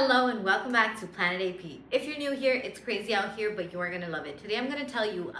Hello and welcome back to Planet AP. If you're new here, it's crazy out here, but you're gonna love it. Today I'm gonna tell you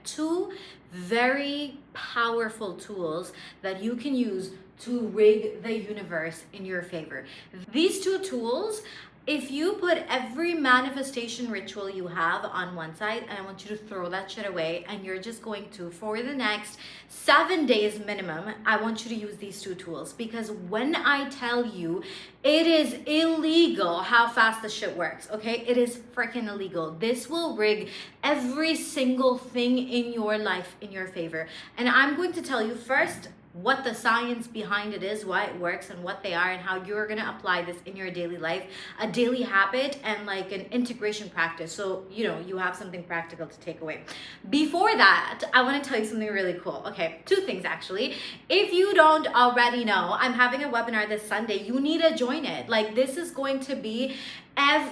two very powerful tools that you can use to rig the universe in your favor. These two tools, if you put every manifestation ritual you have on one side, and I want you to throw that shit away, and you're just going to, for the next 7 days minimum, I want you to use these two tools. Because when I tell you, it is illegal how fast the shit works, okay? It is freaking illegal. This will rig every single thing in your life in your favor. And I'm going to tell you first what the science behind it is, why it works, and what they are, and how you're gonna apply this in your daily life, a daily habit, and like an integration practice. So, you have something practical to take away. Before that, I wanna tell you something really cool. Okay, two things actually. If you don't already know, I'm having a webinar this Sunday. You need to join it. Like, this is going to be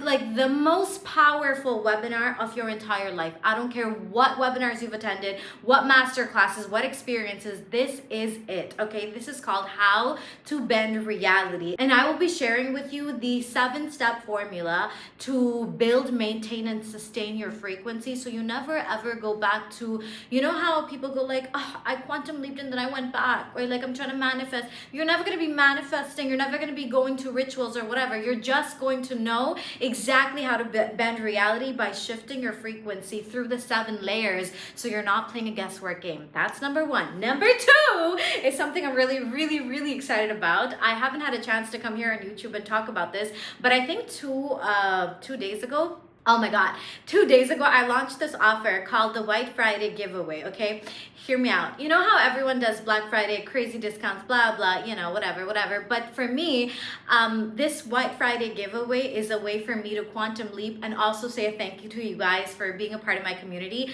like the most powerful webinar of your entire life. I don't care what webinars you've attended, what master classes, what experiences, this is it, okay? This is called How to Bend Reality. And I will be sharing with you the 7-step formula to build, maintain, and sustain your frequency so you never ever go back to, how people go like, oh, I quantum leaped and then I went back, or like I'm trying to manifest. You're never gonna be manifesting, you're never gonna be going to rituals or whatever. You're just going to know exactly how to bend reality by shifting your frequency through the 7 layers so you're not playing a guesswork game. That's number 1. Number 2 is something I'm really excited about. I haven't had a chance to come here on YouTube and talk about this, but I think two days ago, oh my God, 2 days ago, I launched this offer called the White Friday giveaway, okay? Hear me out. You know how everyone does Black Friday, crazy discounts, blah, blah, whatever. But for me, this White Friday giveaway is a way for me to quantum leap and also say a thank you to you guys for being a part of my community.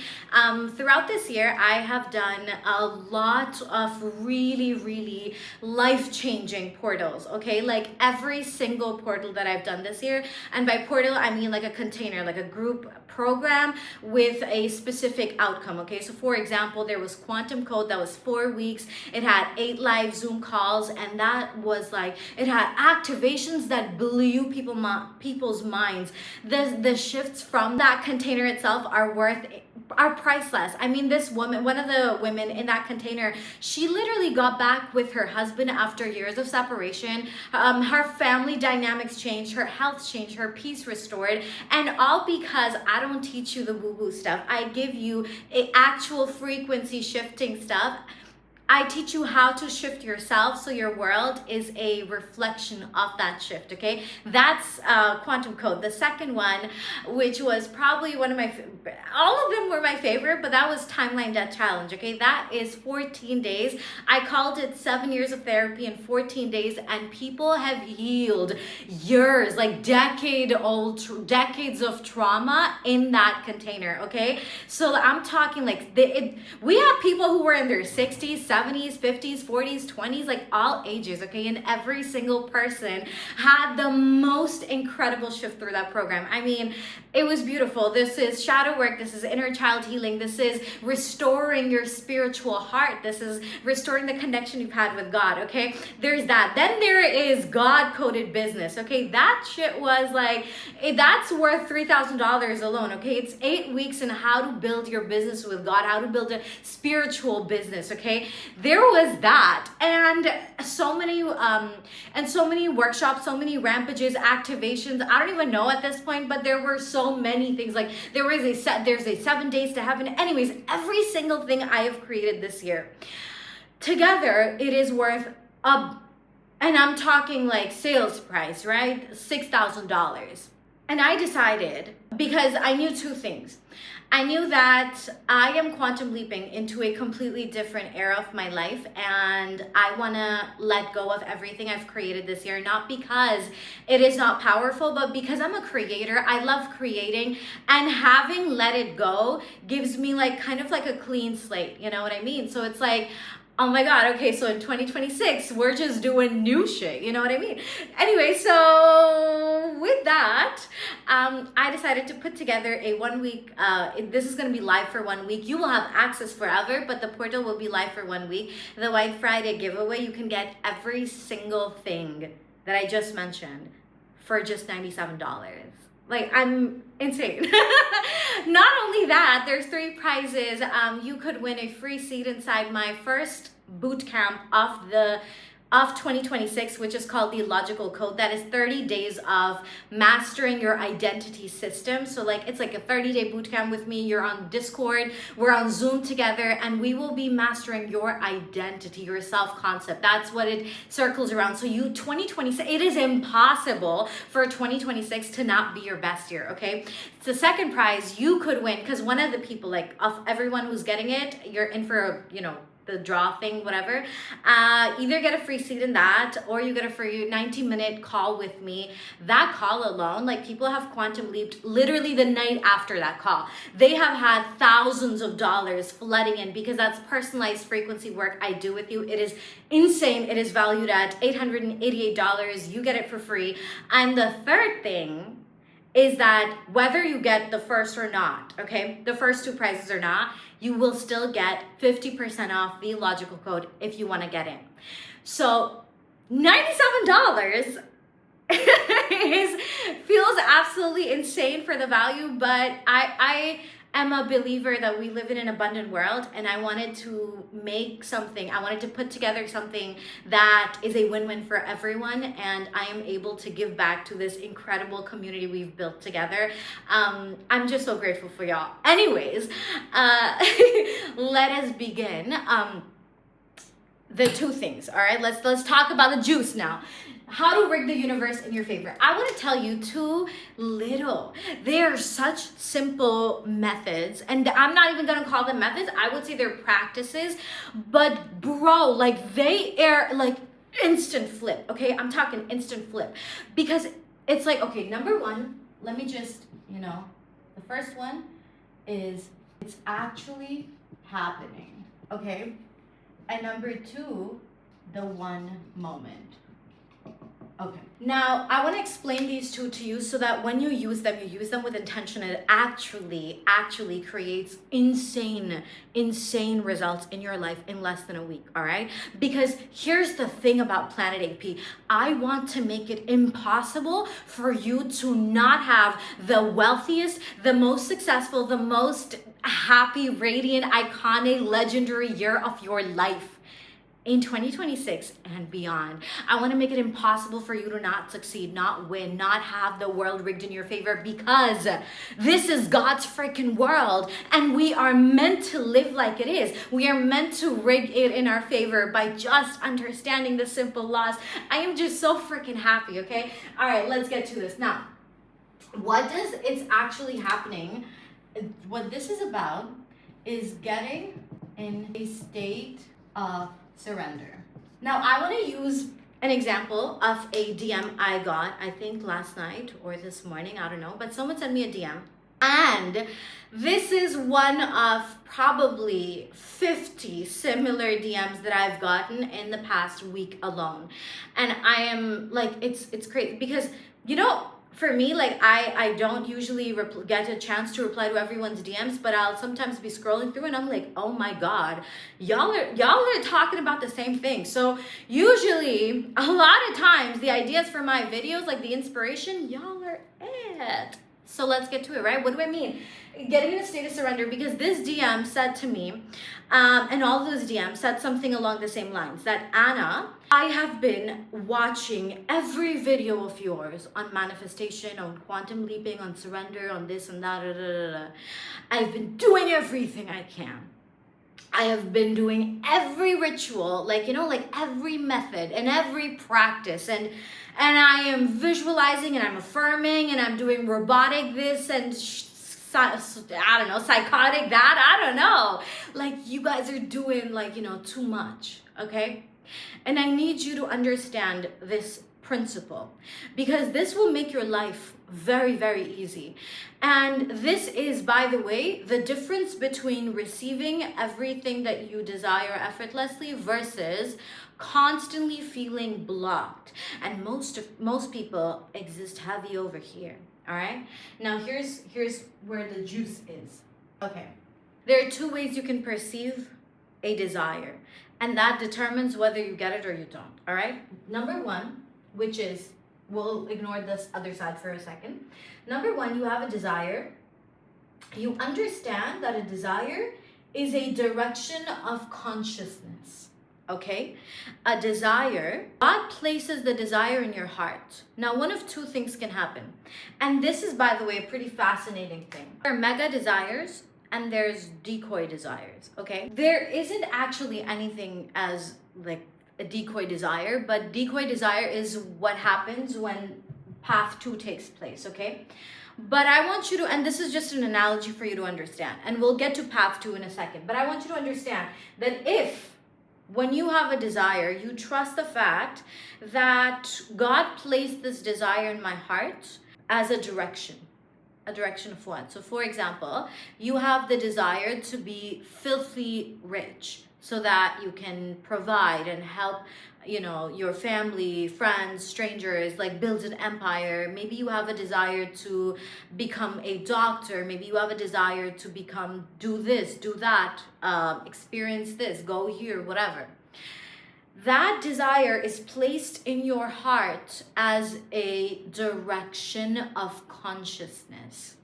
Throughout this year, I have done a lot of really life-changing portals, okay? Like every single portal that I've done this year, and by portal, I mean like a container, like a group program with a specific outcome, okay? So for example, there was Quantum Code that was 4 weeks. It had 8 live Zoom calls, and that was like, it had activations that blew people's minds. The shifts from that container itself are priceless. I mean, this woman, one of the women in that container, she literally got back with her husband after years of separation. Her family dynamics changed, her health changed, her peace restored, and all because I don't teach you the woo-woo stuff. I give you actual frequency shifting stuff. I teach you how to shift yourself so your world is a reflection of that shift, okay? That's Quantum Code. The second one, which was probably one of my, all of them were my favorite, but that was Timeline Death Challenge, okay? That is 14 days. I called it 7 years of therapy in 14 days, and people have healed years, like decades of trauma in that container, okay? So I'm talking like, we have people who were in their 60s, 70s, 50s, 40s, 20s, like all ages, okay? And every single person had the most incredible shift through that program. I mean, it was beautiful. This is shadow work. This is inner child healing. This is restoring your spiritual heart. This is restoring the connection you've had with God, okay? There's that. Then there is God-coded business, okay? That shit was like, that's worth $3,000 alone, okay? It's 8 weeks in how to build your business with God, how to build a spiritual business, okay? There was that, and so many workshops, so many rampages, activations. I don't even know at this point, but there were so many things. Like there's a 7 days to heaven. Anyways, every single thing I have created this year, together, it is worth and I'm talking like sales price, right? $6,000. And I decided, because I knew 2 things. I knew that I am quantum leaping into a completely different era of my life, and I want to let go of everything I've created this year, not because it is not powerful, but because I'm a creator. I love creating, and having let it go gives me like kind of like a clean slate, you know what I mean? So it's like, oh my God, okay, so in 2026, we're just doing new shit, you know what I mean? Anyway, so with that, I decided to put together a 1 week, this is gonna be live for 1 week. You will have access forever, but the portal will be live for 1 week. The White Friday giveaway, you can get every single thing that I just mentioned for just $97. Like, I'm insane. Not only that, there's 3 prizes. You could win a free seat inside my first boot camp of 2026, which is called the Logical Code. That is 30 days of mastering your identity system. So like, it's like a 30-day boot camp with me. You're on Discord, we're on Zoom together, and we will be mastering your identity, your self-concept. That's what it circles around. So 2026, it is impossible for 2026 to not be your best year, okay? The second prize you could win, because one of the people, like, of everyone who's getting it, you're in for, the draw thing, whatever. Either get a free seat in that, or you get a free 90-minute call with me. That call alone, like, people have quantum leaped literally the night after that call. They have had thousands of dollars flooding in, because that's personalized frequency work I do with you. It is insane. It is valued at $888. You get it for free. And the third thing is that whether you get the first or not, okay, the first 2 prizes or not, you will still get 50% off the Logical Code if you want to get in. So $97 feels absolutely insane for the value, but I am a believer that we live in an abundant world, and I wanted to put together something that is a win-win for everyone, and I am able to give back to this incredible community we've built together. I'm just so grateful for y'all. Anyways, let us begin. The 2 things, all right? Let's talk about the juice now. How to rig the universe in your favor. I want to tell you too little. They are such simple methods, and I'm not even going to call them methods. I would say they're practices, but bro, like, they are like instant flip, okay? I'm talking instant flip, because it's like, okay, number 1, let me just, the first one is it's actually happening, okay? And number 2, the one moment. Okay. Now, I want to explain these 2 to you so that when you use them with intention, and it actually creates insane results in your life in less than a week, all right? Because here's the thing about Planet AP. I want to make it impossible for you to not have the wealthiest, the most successful, the most happy, radiant, iconic, legendary year of your life in 2026 and beyond. I want to make it impossible for you to not succeed, not win, not have the world rigged in your favor, because this is God's freaking world, and we are meant to live like it is. We are meant to rig it in our favor by just understanding the simple laws. I am just so freaking happy, okay? All right, let's get to this. Now, what does it's actually happening? What this is about is getting in a state of surrender. Now, I want to use an example of a DM I got, I think last night or this morning, I don't know, but someone sent me a DM. And this is one of probably 50 similar DMs that I've gotten in the past week alone. And I am like, it's crazy because, for me, like, I don't usually get a chance to reply to everyone's DMs, but I'll sometimes be scrolling through and I'm like, oh my God, y'all are talking about the same thing. So usually, a lot of times, the ideas for my videos, like the inspiration, y'all are it. So let's get to it, right? What do I mean? Getting in a state of surrender, because this DM said to me, and all of those DMs said something along the same lines, that Anna, I have been watching every video of yours on manifestation, on quantum leaping, on surrender, on this and that. Da, da, da, da. I've been doing everything I can. I have been doing every ritual, like every method and every practice, and I am visualizing and I'm affirming and I'm doing robotic this and I don't know, psychotic that, I don't know. Like, you guys are doing too much, okay? And I need you to understand this principle, because this will make your life very, very easy. And this is, by the way, the difference between receiving everything that you desire effortlessly versus constantly feeling blocked. And most people exist heavy over here. All right. Now here's where the juice is. Okay. There are 2 ways you can perceive a desire, and that determines whether you get it or you don't. All right. Number 1, which is we'll ignore this other side for a second. Number one, you have a desire. You understand that a desire is a direction of consciousness. Okay? A desire, God places the desire in your heart. Now, one of two things can happen. And this is, by the way, a pretty fascinating thing. There are mega desires and there's decoy desires, okay? There isn't actually anything as like a decoy desire, but decoy desire is what happens when path 2 takes place, okay? But I want you to, and this is just an analogy for you to understand, and we'll get to path 2 in a second, but I want you to understand that if, when you have a desire, you trust the fact that God placed this desire in my heart as a direction of what? So for example, you have the desire to be filthy rich so that you can provide and help, you know, your family, friends, strangers, like build an empire. Maybe you have a desire to become a doctor. Maybe you have a desire to become, do this, do that, experience this, go here, whatever. That desire is placed in your heart as a direction of consciousness.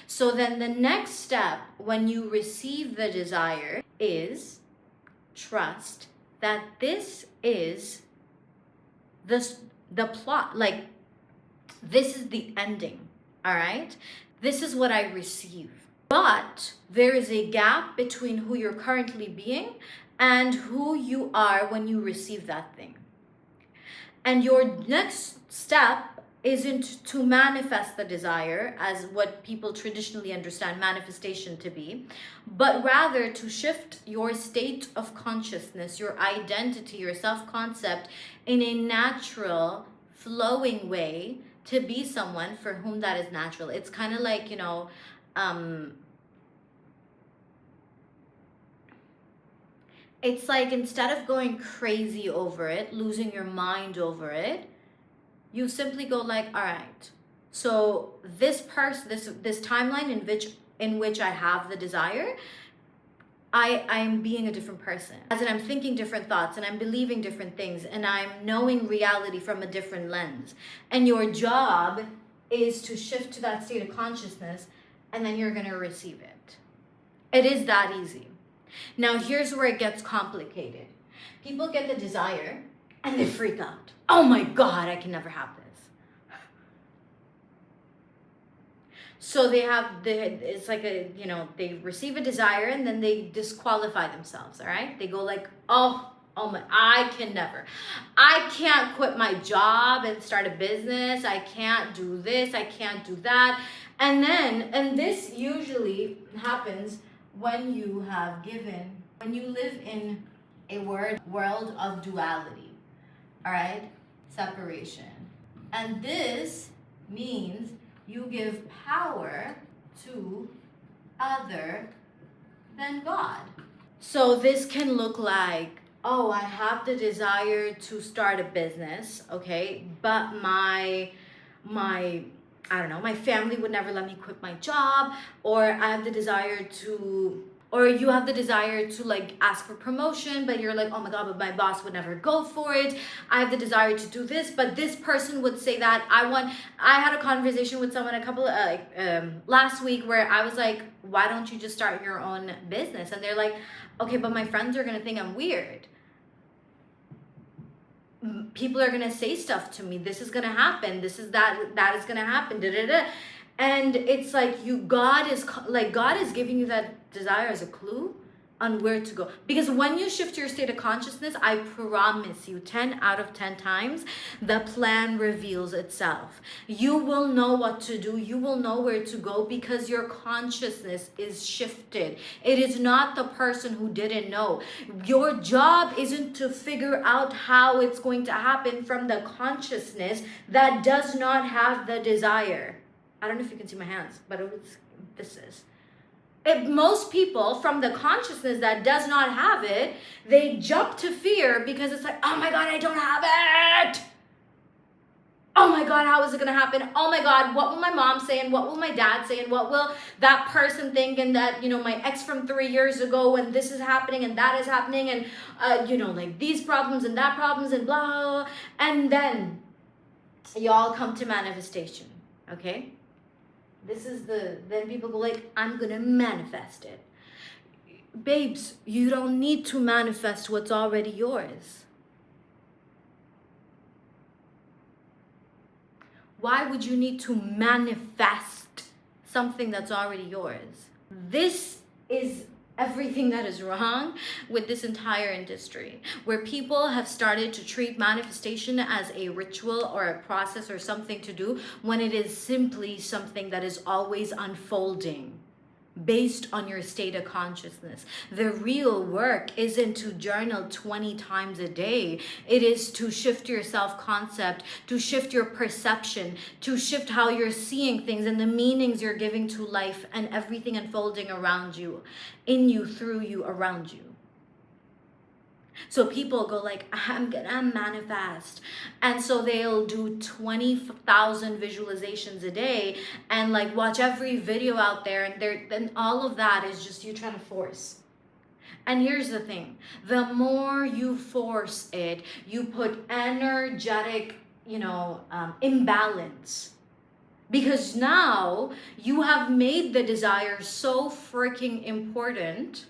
So then the next step when you receive the desire is trust that this is the plot, like this is the ending, all right? This is what I receive. But there is a gap between who you're currently being and who you are when you receive that thing. And your next step isn't to manifest the desire as what people traditionally understand manifestation to be, but rather to shift your state of consciousness, your identity, your self-concept in a natural, flowing way to be someone for whom that is natural. It's kind of like, you know, it's like instead of going crazy over it, losing your mind over it, you simply go like, all right, so this timeline in which I have the desire, I'm being a different person. As in, I'm thinking different thoughts and I'm believing different things and I'm knowing reality from a different lens. And your job is to shift to that state of consciousness and then you're gonna receive it. It is that easy. Now, here's where it gets complicated. People get the desire and they freak out. Oh my God, I can never have this. So it's like they receive a desire and then they disqualify themselves, all right? They go like, oh my, I can never. I can't quit my job and start a business. I can't do this, I can't do that. And this usually happens when you live in a world of duality, all right? Separation. And this means you give power to other than God. So this can look like, oh, I have the desire to start a business, okay, but my I don't know, my family would never let me quit my job, or I have the desire to, or you have the desire to like ask for promotion, but you're like, oh my God, but my boss would never go for it. I have the desire to do this, but this person would say that. I had a conversation with someone last week where I was like, why don't you just start your own business? And they're like, okay, but my friends are gonna think I'm weird. People are gonna say stuff to me. This is gonna happen. This is that is gonna happen. Da, da, da. And it's like God is giving you that desire as a clue on where to go. Because when you shift your state of consciousness, I promise you 10 out of 10 times, the plan reveals itself. You will know what to do. You will know where to go because your consciousness is shifted. It is not the person who didn't know. Your job isn't to figure out how it's going to happen from the consciousness that does not have the desire. I don't know if you can see my hands, but this is. Most people from the consciousness that does not have it, they jump to fear because it's like, oh my God, I don't have it. Oh my God, how is it going to happen? Oh my God, what will my mom say? And what will my dad say? And what will that person think? And that, my ex from 3 years ago, and this is happening and that is happening. And, like these problems and that problems and blah. And then y'all come to manifestation, okay? This is then people go like, I'm gonna manifest it. Babes, you don't need to manifest what's already yours. Why would you need to manifest something that's already yours? This is everything that is wrong with this entire industry, where people have started to treat manifestation as a ritual or a process or something to do, when it is simply something that is always unfolding based on your state of consciousness. The real work isn't to journal 20 times a day. It is to shift your self-concept, to shift your perception, to shift how you're seeing things and the meanings you're giving to life and everything unfolding around you, in you, through you, around you. So people go like, I'm gonna manifest. And so they'll do 20,000 visualizations a day and like watch every video out there. And then all of that is just you trying to force. And here's the thing, the more you force it, you put energetic, imbalance. Because now you have made the desire so freaking important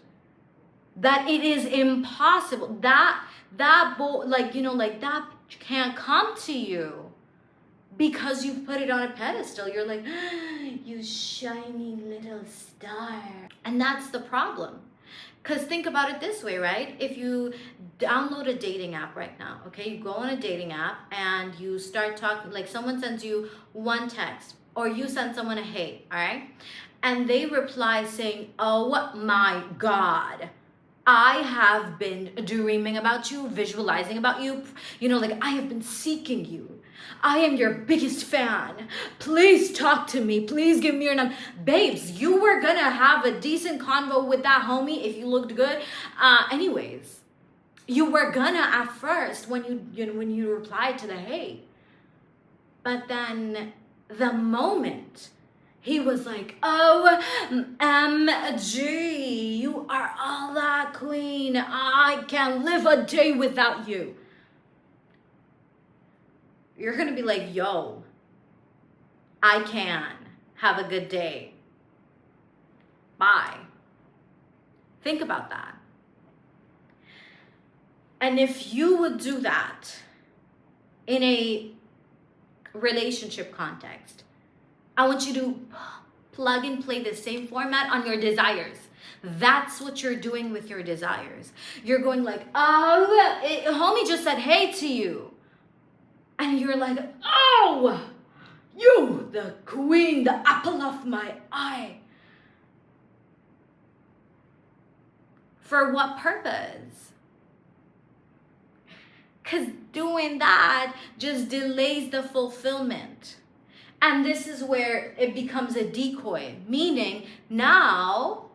that it is impossible. That can't come to you because you've put it on a pedestal. You're like, you shiny little star. And that's the problem. Because think about it this way, right? If you download a dating app right now, okay, you go on a dating app and you start talking, like someone sends you one text or you send someone a hey, all right? And they reply saying, oh my God, I have been dreaming about you, visualizing about you, I have been seeking you. I am your biggest fan. Please talk to me. Please give me your number. Babes, you were gonna have a decent convo with that homie if you looked good. Anyways, you were gonna at first when you replied to the hey. But then the moment he was like, OMG, you are all that queen. I can't live a day without you. You're going to be like, yo, I can. Have a good day. Bye. Think about that. And if you would do that in a relationship context, I want you to plug and play the same format on your desires. That's what you're doing with your desires. You're going like, homie just said hey to you. And you're like, oh, you, the queen, the apple of my eye. For what purpose? Because doing that just delays the fulfillment. And this is where it becomes a decoy, meaning now,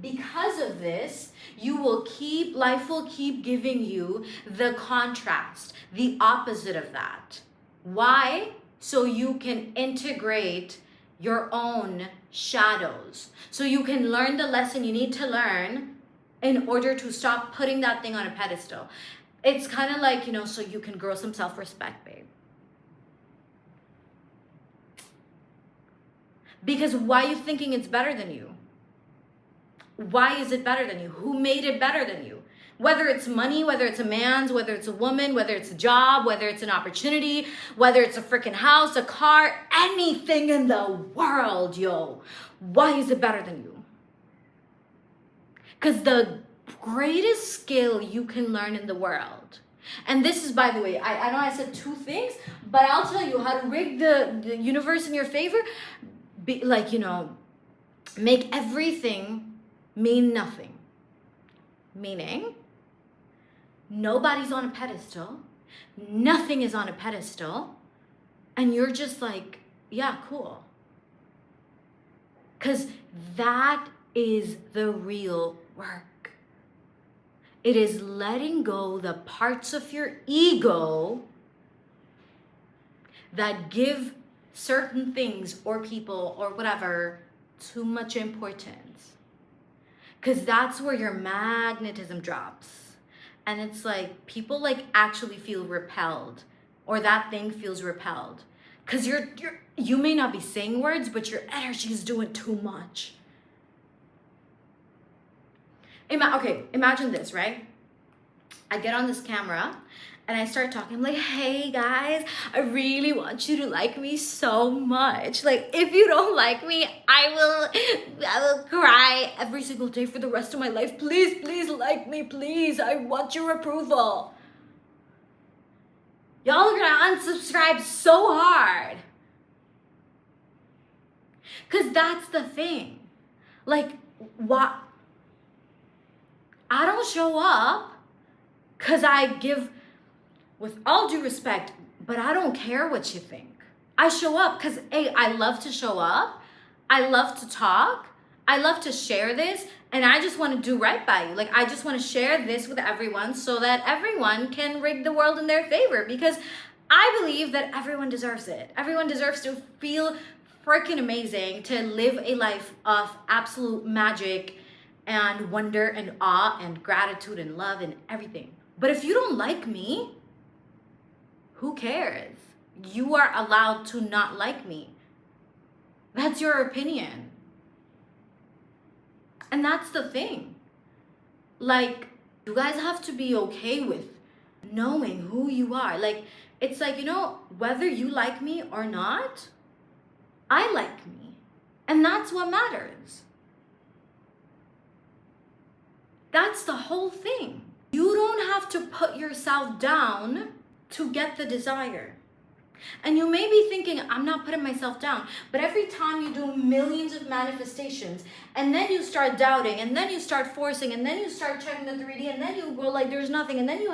because of this, life will keep giving you the contrast, the opposite of that. Why? So you can integrate your own shadows. So you can learn the lesson you need to learn in order to stop putting that thing on a pedestal. It's kind of like, so you can grow some self-respect, babe. Because why are you thinking it's better than you? Why is it better than you? Who made it better than you? Whether it's money, whether it's a man's, whether it's a woman, whether it's a job, whether it's an opportunity, whether it's a freaking house, a car, anything in the world, yo. Why is it better than you? Because the greatest skill you can learn in the world, and this is, by the way, I know I said two things, but I'll tell you how to rig the universe in your favor. Make everything mean nothing. Meaning, nobody's on a pedestal, nothing is on a pedestal, and you're just like, yeah, cool. Because that is the real work. It is letting go the parts of your ego that give certain things or people or whatever too much importance. Because that's where your magnetism drops. And it's like people actually feel repelled or that thing feels repelled. Because you may not be saying words, but your energy is doing too much. Okay, imagine this, right? I get on this camera and I start talking. I'm like, hey guys, I really want you to like me so much. Like, if you don't like me, I will cry every single day for the rest of my life. Please, please like me, please. I want your approval. Y'all are gonna unsubscribe so hard. Because that's the thing. Like, what? I don't show up because I give, with all due respect, but I don't care what you think. I show up because, A, I love to show up. I love to talk. I love to share this. And I just want to do right by you. Like, I just want to share this with everyone so that everyone can rig the world in their favor. Because I believe that everyone deserves it. Everyone deserves to feel freaking amazing, to live a life of absolute magic and wonder and awe and gratitude and love and everything. But if you don't like me, who cares? You are allowed to not like me. That's your opinion. And that's the thing. Like, you guys have to be okay with knowing who you are. Like, it's like, whether you like me or not, I like me. And that's what matters. That's the whole thing. You don't have to put yourself down to get the desire. And you may be thinking, I'm not putting myself down. But every time you do millions of manifestations, and then you start doubting, and then you start forcing, and then you start checking the 3D, and then you go like there's nothing, and then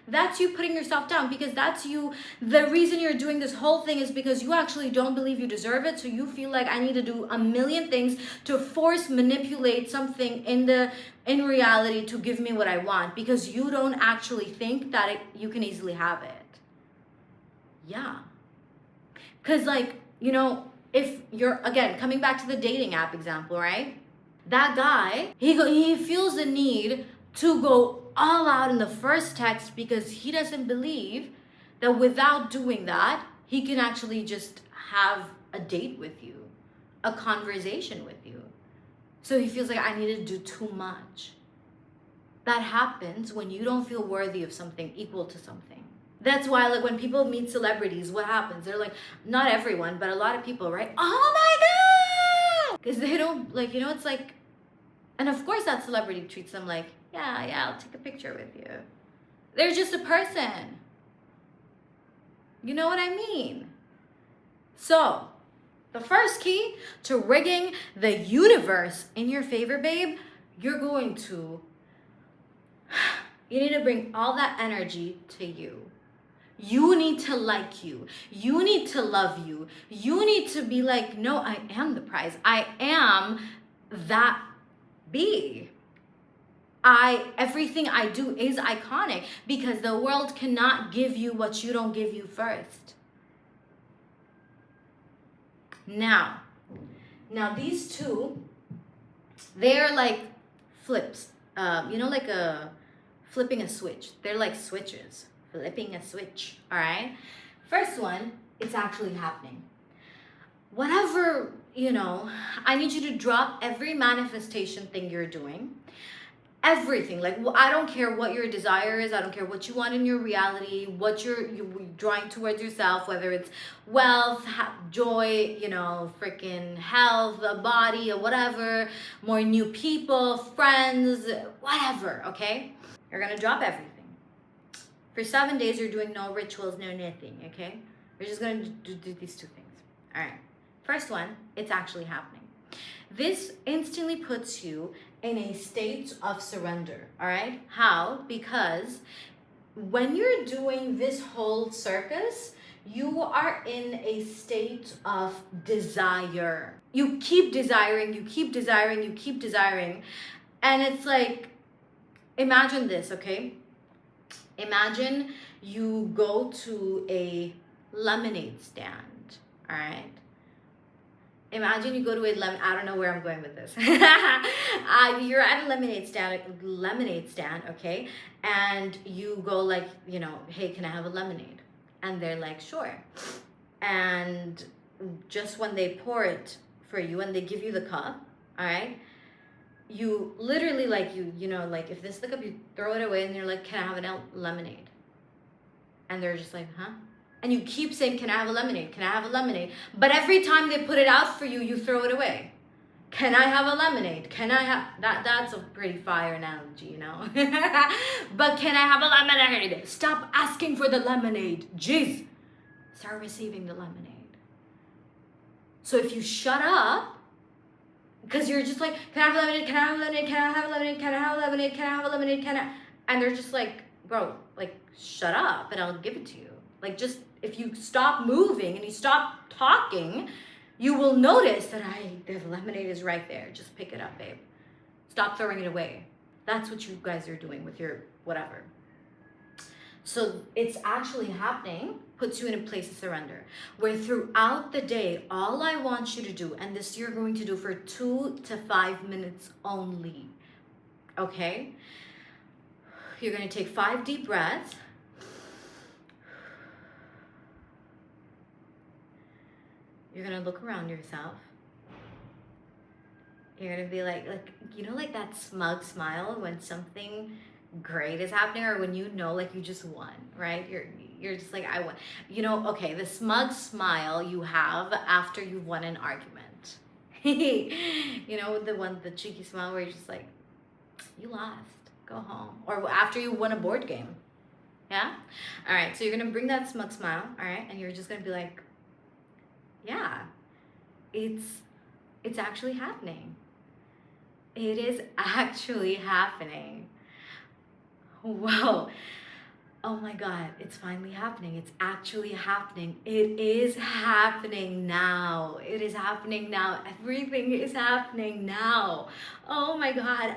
that's you putting yourself down, because that's you. The reason you're doing this whole thing is because you actually don't believe you deserve it. So you feel like I need to do a million things to force manipulate something in reality to give me what I want, because you don't actually think that you can easily have it. Yeah. Because if you're, again, coming back to the dating app example, right? That guy, he feels the need to go all out in the first text because he doesn't believe that without doing that, he can actually just have a date with you, a conversation with you. So he feels like I need to do too much. That happens when you don't feel worthy of something equal to something. That's why, like, when people meet celebrities, what happens? They're like, not everyone, but a lot of people, right? Oh my God! Because they don't, it's like, and of course that celebrity treats them like, yeah, I'll take a picture with you. They're just a person. You know what I mean? So, the first key to rigging the universe in your favor, babe, you need to bring all that energy to you. You need to like you. You need to love you. You need to be like, no, I am the prize. I am that bee. Everything I do is iconic, because the world cannot give you what you don't give you first. Now these two, they're like flips. Like flipping a switch. They're like switches. Flipping a switch. All right. First one, it's actually happening. Whatever, I need you to drop every manifestation thing you're doing. Everything. Like, I don't care what your desire is. I don't care what you want in your reality, what you're drawing towards yourself, whether it's wealth, joy, freaking health, a body, or whatever, more new people, friends, whatever, okay? You're going to drop everything. For 7 days, you're doing no rituals, no nothing, okay? You're just going to do these two things. All right. First one, it's actually happening. This instantly puts you in a state of surrender, all right? How? Because when you're doing this whole circus, you are in a state of desire. You keep desiring, you keep desiring, you keep desiring. And it's like, imagine this, okay? Imagine you go to a lemonade stand, all right? Imagine you go to I don't know where I'm going with this. You're at a lemonade stand, okay? And you go like, hey, can I have a lemonade? And they're like, sure. And just when they pour it for you and they give you the cup, all right, you literally like you know, like if this is the cup, you throw it away and you're like, can I have a lemonade? And they're just like, huh? And you keep saying, can I have a lemonade? Can I have a lemonade? But every time they put it out for you, you throw it away. Can I have a lemonade? Can I have that's a pretty fire analogy, you know? But can I have a lemonade? Stop asking for the lemonade. Jeez. Start receiving the lemonade. So if you shut up, because you're just like, can I have a lemonade? Can I have a lemonade? Can I have a lemonade? Can I have a lemonade? Can I have a lemonade? Can I? And they're just like, bro, like, shut up and I'll give it to you. Like, just, if you stop moving and you stop talking, you will notice that the lemonade is right there. Just pick it up, babe. Stop throwing it away. That's what you guys are doing with your whatever. So it's actually happening, puts you in a place of surrender, where throughout the day, all I want you to do, and this you're going to do for 2 to 5 minutes only, okay? You're going to take 5 deep breaths. You're going to look around yourself. You're going to be like, you know, like that smug smile when something great is happening, or when you know, like, you just won, right? You're just like, I won. You know, okay, the smug smile you have after you've won an argument. You know, the cheeky smile where you're just like, you lost, go home. Or after you won a board game. Yeah? All right, so you're gonna bring that smug smile, all right? And you're just gonna be like, yeah, it's actually happening. It is actually happening. Whoa. Oh my God, it's finally happening. It's actually happening. It is happening now. It is happening now. Everything is happening now. Oh my God.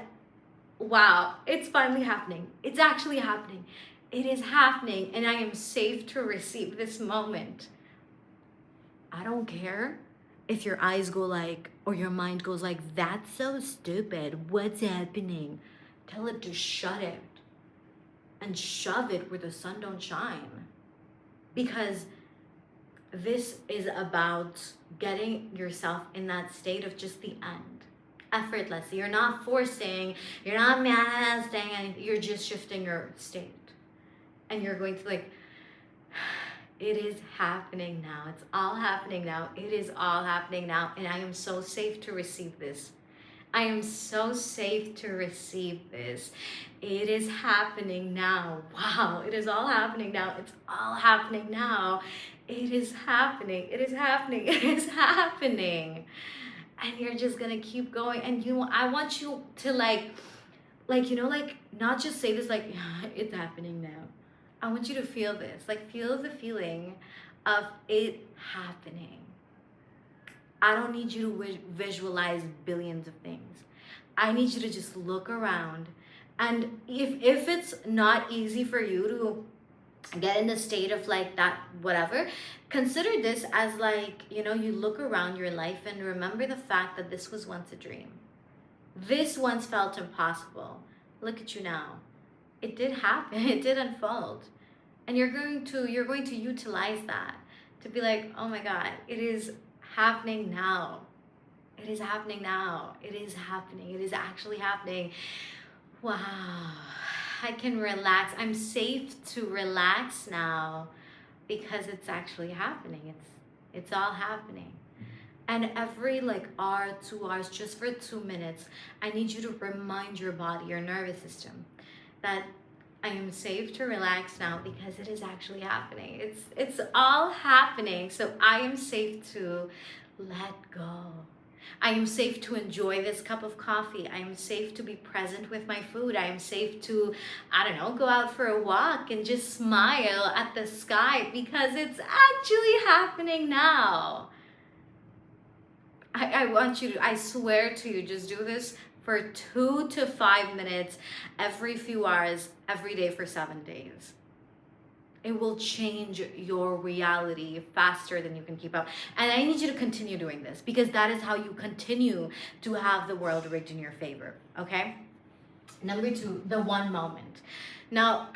Wow, it's finally happening. It's actually happening. It is happening, and I am safe to receive this moment. I don't care if your eyes go like, or your mind goes like, that's so stupid. What's happening? Tell it to shut it and shove it where the sun don't shine. Because this is about getting yourself in that state of just the end. Effortlessly. You're not forcing, you're not manifesting, and you're just shifting your state. And you're going to like, it is happening now. It's all happening now. It is all happening now. And I am so safe to receive this. I am so safe to receive this. It is happening now. Wow, it is all happening now. It's all happening now. It is happening. It is happening. It is happening. And you're just gonna keep going. And I want you to like, you know, like, not just say this like, yeah, it's happening now. I want you to feel this. Like, feel the feeling of it happening. I don't need you to visualize billions of things. I need you to just look around. And if it's not easy for you to get in the state of like that, whatever, consider this as like, you know, you look around your life and remember the fact that this was once a dream. This once felt impossible. Look at you now. It did happen. It did unfold. And you're going to utilize that to be like, oh my God, it is happening now. It is happening now. It is happening. It is actually happening. Wow. I can relax. I'm safe to relax now because it's actually happening. It's all happening. And every like hour, 2 hours, just for 2 minutes, I need you to remind your body, your nervous system, that I am safe to relax now because it is actually happening. It's all happening. So I am safe to let go. I am safe to enjoy this cup of coffee. I am safe to be present with my food. I am safe to, I don't know, go out for a walk and just smile at the sky because it's actually happening now. I want you to, I swear to you, just do this for 2 to 5 minutes every few hours, every day for 7 days. It will change your reality faster than you can keep up. And I need you to continue doing this because that is how you continue to have the world rigged in your favor, okay? Number 2, the one moment. Now,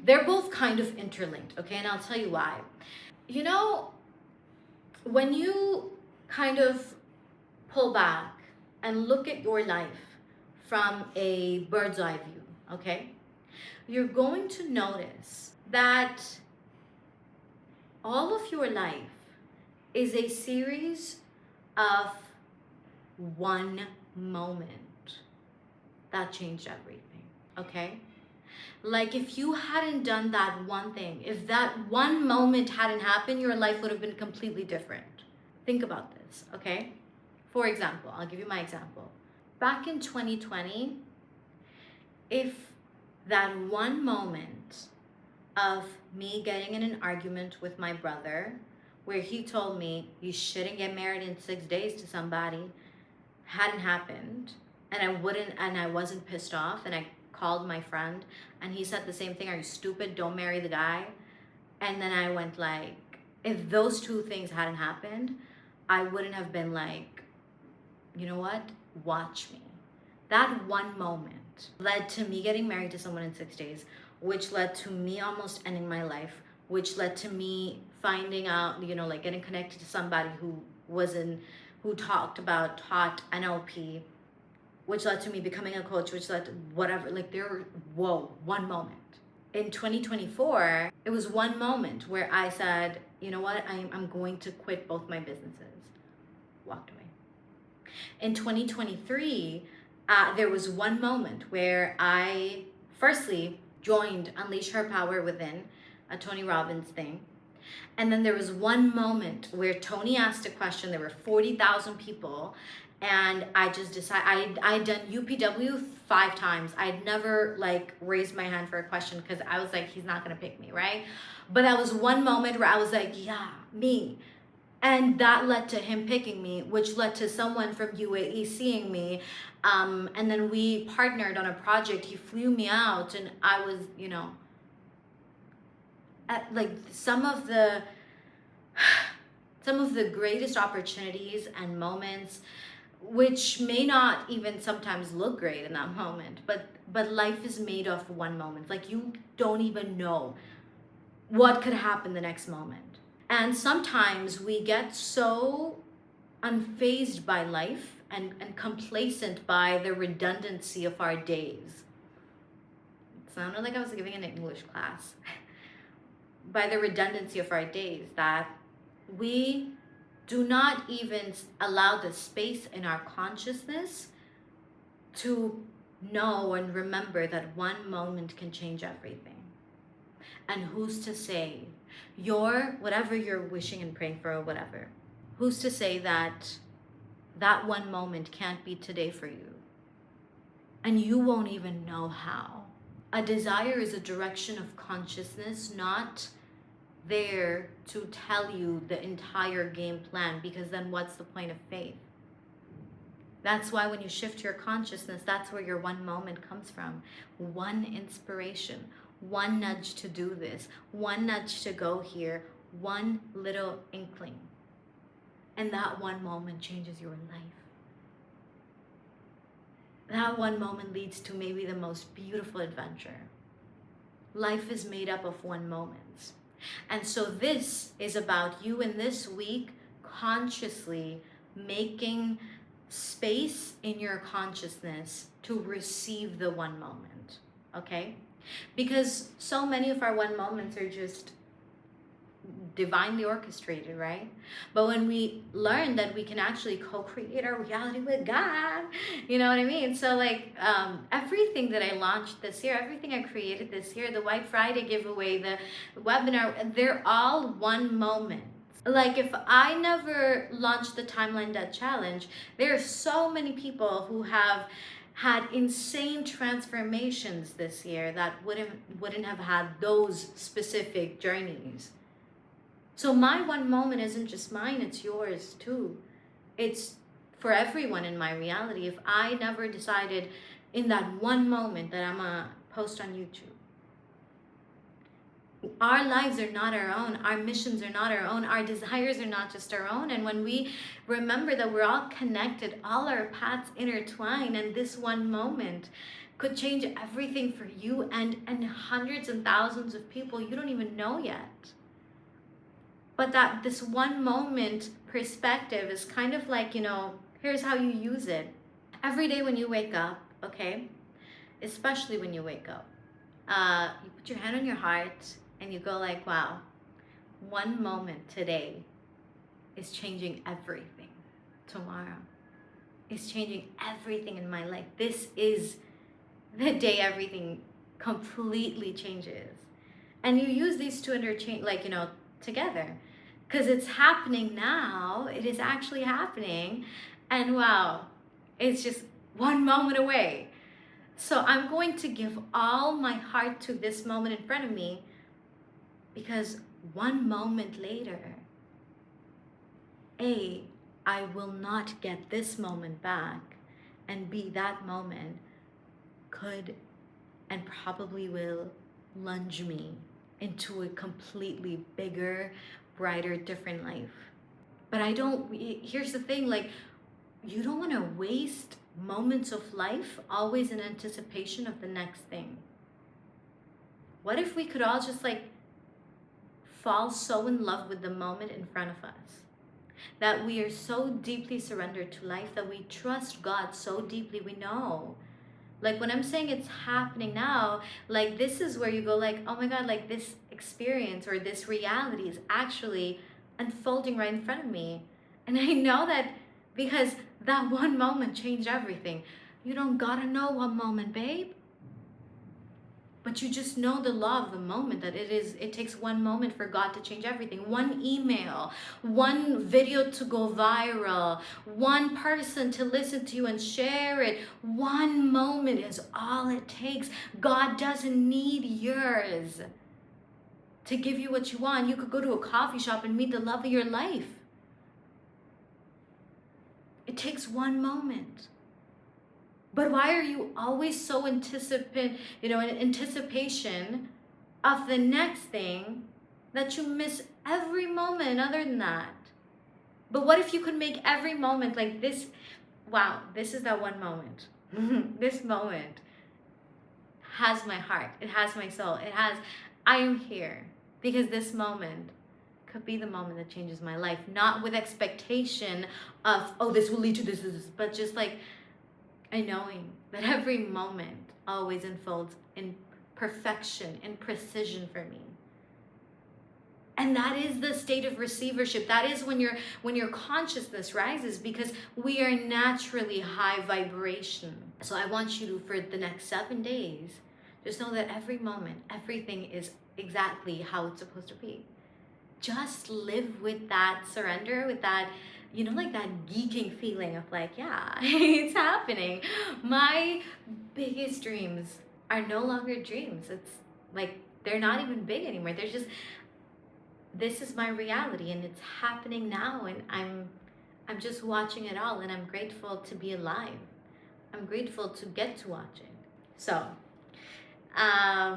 they're both kind of interlinked, okay? And I'll tell you why. You know, when you kind of pull back and look at your life from a bird's eye view, okay, you're going to notice that all of your life is a series of one moment that changed everything, okay? Like if you hadn't done that one thing, if that one moment hadn't happened, your life would have been completely different. Think about this, okay? For example, I'll give you my example. Back in 2020, if that one moment of me getting in an argument with my brother where he told me you shouldn't get married in 6 days to somebody hadn't happened, and I wasn't pissed off, and I called my friend and he said the same thing, are you stupid, don't marry the guy. And then I went like, if those two things hadn't happened, I wouldn't have been like, you know what, watch me. That one moment led to me getting married to someone in 6 days, which led to me almost ending my life, which led to me finding out, you know, like getting connected to somebody who taught NLP, which led to me becoming a coach, which led to whatever, like one moment. In 2024, it was one moment where I said, you know what, I'm going to quit both my businesses. Walked away. In 2023, there was one moment where I firstly joined Unleash Her Power Within, a Tony Robbins thing. And then there was one moment where Tony asked a question. There were 40,000 people. And I just decided, I'd done UPW 5 times. I'd never like raised my hand for a question because I was like, he's not going to pick me, right? But that was one moment where I was like, yeah, me. And that led to him picking me, which led to someone from UAE seeing me. And then we partnered on a project. He flew me out and I was, you know, at like some of the greatest opportunities and moments, which may not even sometimes look great in that moment, but life is made of one moment. Like you don't even know what could happen the next moment. And sometimes we get so unfazed by life and complacent by the redundancy of our days. It sounded like I was giving an English class. By the redundancy of our days, that we do not even allow the space in our consciousness to know and remember that one moment can change everything. And who's to say whatever you're wishing and praying for or whatever, who's to say that that one moment can't be today for you? And you won't even know how. A desire is a direction of consciousness, not there to tell you the entire game plan, because then what's the point of faith? That's why when you shift your consciousness, that's where your one moment comes from. One inspiration, one nudge to do this, one nudge to go here, one little inkling. And that one moment changes your life. That one moment leads to maybe the most beautiful adventure. Life is made up of one moments. And so this is about you in this week consciously making space in your consciousness to receive the one moment, okay? Because so many of our one moments are just divinely orchestrated, right? But when we learn that we can actually co-create our reality with God, you know what I mean? So like everything that I launched this year, everything I created this year, the White Friday giveaway, the webinar, they're all one moment. Like if I never launched the Timeline Debt Challenge, there are so many people who have had insane transformations this year that wouldn't have had those specific journeys. So my one moment isn't just mine, it's yours too. It's for everyone in my reality. If I never decided in that one moment that I'm gonna post on YouTube. Our lives are not our own. Our missions are not our own. Our desires are not just our own. And when we remember that we're all connected, all our paths intertwine, and this one moment could change everything for you and hundreds and thousands of people you don't even know yet. But that this one moment perspective is kind of like, here's how you use it. Every day when you wake up, okay, especially when you wake up, you put your hand on your heart and you go like, wow, one moment today is changing everything. Tomorrow is changing everything in my life. This is the day everything completely changes. And you use these two interchange, together. Because it's happening now. It is actually happening. And wow, it's just one moment away. So I'm going to give all my heart to this moment in front of me, because one moment later, I will not get this moment back, and B, that moment could and probably will lunge me into a completely bigger, brighter, different life. But here's the thing, you don't want to waste moments of life always in anticipation of the next thing. What if we could all just fall so in love with the moment in front of us, that we are so deeply surrendered to life, that we trust God so deeply, we know. When I'm saying it's happening now, this is where you go oh my God, this experience or this reality is actually unfolding right in front of me. And I know that because that one moment changed everything. You don't gotta know one moment, babe. But you just know the law of the moment, that it takes one moment for God to change everything. One email, one video to go viral, one person to listen to you and share it. One moment is all it takes. God doesn't need yours to give you what you want. You could go to a coffee shop and meet the love of your life. It takes one moment. But why are you always so in anticipation of the next thing, that you miss every moment other than that? But what if you could make every moment like this? Wow, this is that one moment. This moment has my heart. It has my soul. I am here because this moment could be the moment that changes my life. Not with expectation of, oh, this will lead to this, but just and knowing that every moment always unfolds in perfection and precision for me. And that is the state of receivership. That is when your consciousness rises, because we are naturally high vibration. So I want you to, for the next 7 days, just know that every moment, everything is exactly how it's supposed to be. Just live with that surrender, with that, that geeking feeling of yeah, it's happening. My biggest dreams are no longer dreams. It's they're not even big anymore. They're just, this is my reality and it's happening now, and I'm just watching it all, and I'm grateful to be alive. I'm grateful to get to watch it. So, I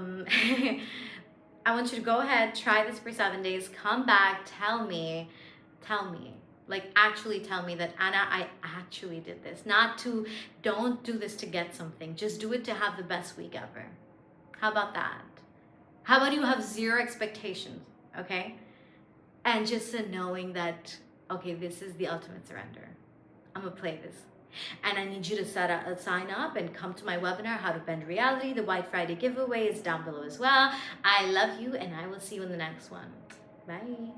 want you to go ahead, try this for 7 days, come back, tell me, actually tell me that, Anna, I actually did this. Don't do this to get something. Just do it to have the best week ever. How about that? How about you have zero expectations, okay? And just knowing that, okay, this is the ultimate surrender. I'm gonna play this. And I need you to sign up and come to my webinar, How to Bend Reality. The White Friday giveaway is down below as well. I love you, and I will see you in the next one. Bye.